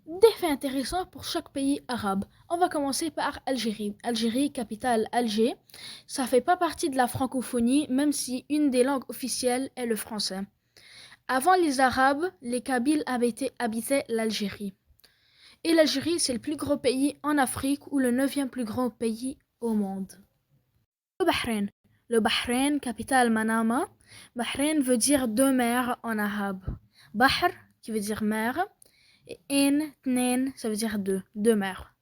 Des faits intéressants pour chaque pays arabe. On va commencer par Algérie. Algérie, capitale Alger. Ça fait pas partie de la francophonie, même si une des langues officielles est le français. Avant les Arabes, les Kabyles habitaient l'Algérie. Et l'Algérie, c'est le plus gros pays en Afrique ou le neuvième plus grand pays au monde. Le Bahreïn. Le Bahreïn, capitale Manama. Bahreïn veut dire deux mers en arabe. Bahr, qui veut dire mer, et Tnen, ça veut dire deux mers.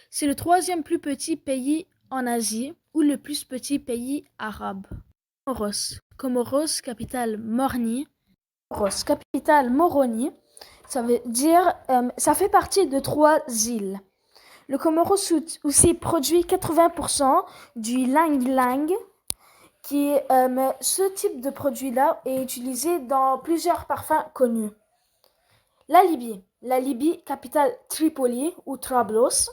C'est le troisième plus petit pays en Asie ou le plus petit pays arabe. Comoros. Comoros, capitale Morni. Comoros, capitale Moroni. Ça veut dire, ça fait partie de trois îles. Le Comoros aussi produit 80% du ylang-ylang, ce type de produit-là est utilisé dans plusieurs parfums connus. La Libye. La Libye, capitale Tripoli ou Trablos.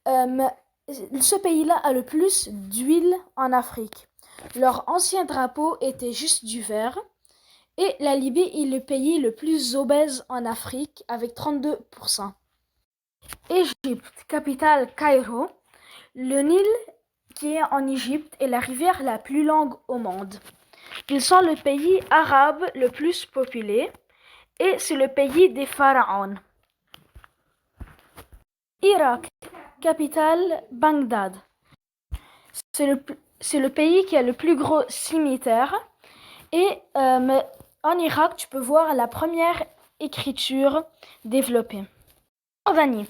Ce pays-là a le plus d'huile en Afrique. Leur ancien drapeau était juste du vert. Et la Libye est le pays le plus obèse en Afrique avec 32%. Égypte, capitale Cairo. Le Nil qui est en Égypte est la rivière la plus longue au monde. Ils sont le pays arabe le plus peuplé et c'est le pays des pharaons. Irak, capitale Bagdad. C'est le pays qui a le plus gros cimetière et en Irak tu peux voir la première écriture développée. Jordanie,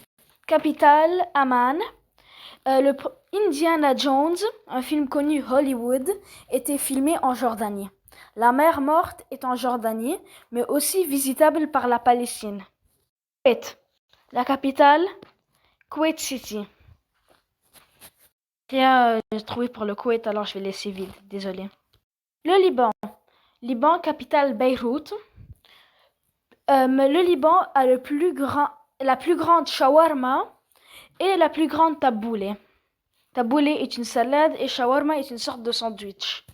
capitale Amman. Indiana Jones, un film connu Hollywood, était filmé en Jordanie. La mer Morte est en Jordanie, mais aussi visitable par la Palestine. Koweït, la capitale, Kuwait City. Rien trouvé pour le Koweït, alors je vais laisser vide, désolé. Le Liban, Liban, capitale Beyrouth. Le Liban a la plus grande shawarma et la plus grande taboulé. Taboulé est une salade et shawarma est une sorte de sandwich.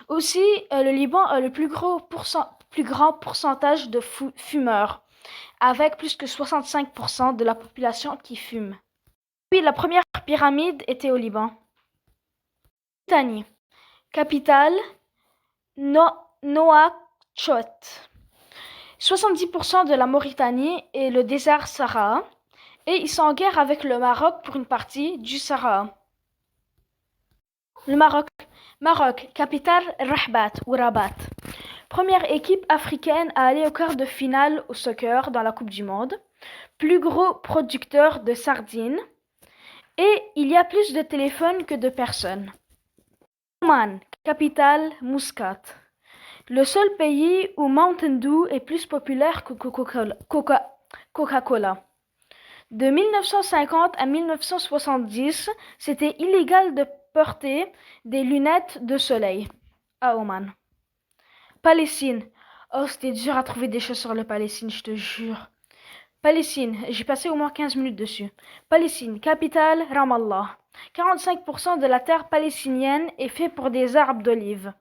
Aussi, le Liban a le plus grand pourcentage de fumeurs, avec plus que 65% de la population qui fume. Puis la première pyramide était au Liban. Mauritanie, capitale Nouakchott. 70% de la Mauritanie est le désert Sahara et ils sont en guerre avec le Maroc pour une partie du Sahara. Le Maroc, capitale Rabat ou Rabat. Première équipe africaine à aller au quart de finale au soccer dans la Coupe du Monde. Plus gros producteur de sardines. Et il y a plus de téléphones que de personnes. Oman, capitale Muscat. Le seul pays où Mountain Dew est plus populaire que Coca-Cola. De 1950 à 1970, c'était illégal de porter des lunettes de soleil à Oman. Palestine. Oh, c'était dur à trouver des choses sur le Palestine, je te jure. Palestine, j'ai passé au moins 15 minutes dessus. Palestine, capitale Ramallah. 45% de la terre palestinienne est faite pour des arbres d'olive.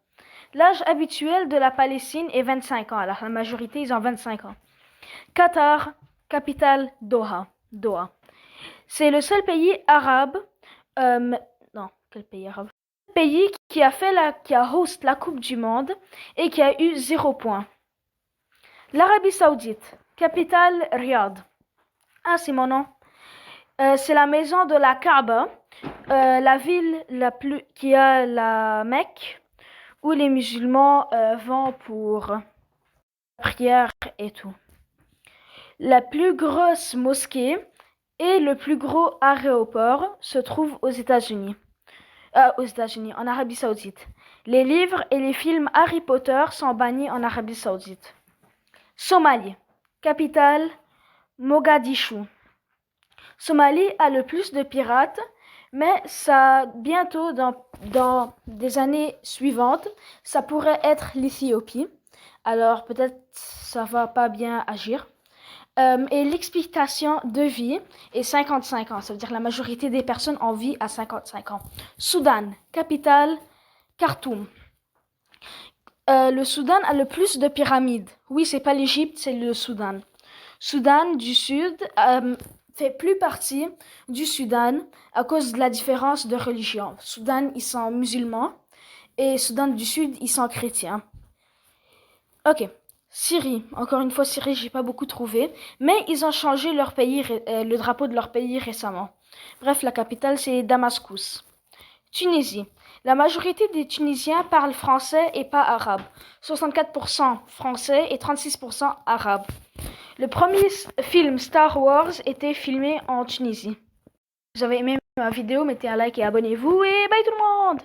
L'âge habituel de la Palestine est 25 ans. Alors, la majorité, ils ont 25 ans. Qatar, capitale Doha. C'est le seul pays arabe. Non, quel pays arabe? Pays qui a host la Coupe du Monde et qui a eu 0 point. L'Arabie Saoudite, capitale Riyad. Ah, c'est mon nom. C'est la maison de la Kaaba, la ville qui a la Mecque, où les musulmans vont pour prière et tout. La plus grosse mosquée et le plus gros aéroport se trouvent aux États-Unis, en Arabie Saoudite. Les livres et les films Harry Potter sont bannis en Arabie Saoudite. Somalie, capitale Mogadiscio. Somalie a le plus de pirates, mais ça bientôt dans des années suivantes, ça pourrait être l'Éthiopie. Alors peut-être ça va pas bien agir. Et l'expectation de vie est 55 ans. Ça veut dire que la majorité des personnes en vit à 55 ans. Soudan, capitale Khartoum. Le Soudan a le plus de pyramides. Oui, c'est pas l'Égypte, c'est le Soudan. Soudan du Sud fait plus partie du Soudan à cause de la différence de religion. Soudan, ils sont musulmans et Soudan du Sud, ils sont chrétiens. Ok. Syrie. Encore une fois, Syrie, j'ai pas beaucoup trouvé. Mais ils ont changé leur pays, le drapeau de leur pays récemment. Bref, la capitale, c'est Damascus. Tunisie. La majorité des Tunisiens parlent français et pas arabe. 64% français et 36% arabe. Le premier film Star Wars était filmé en Tunisie. Vous avez aimé ma vidéo, mettez un like et abonnez-vous et bye tout le monde!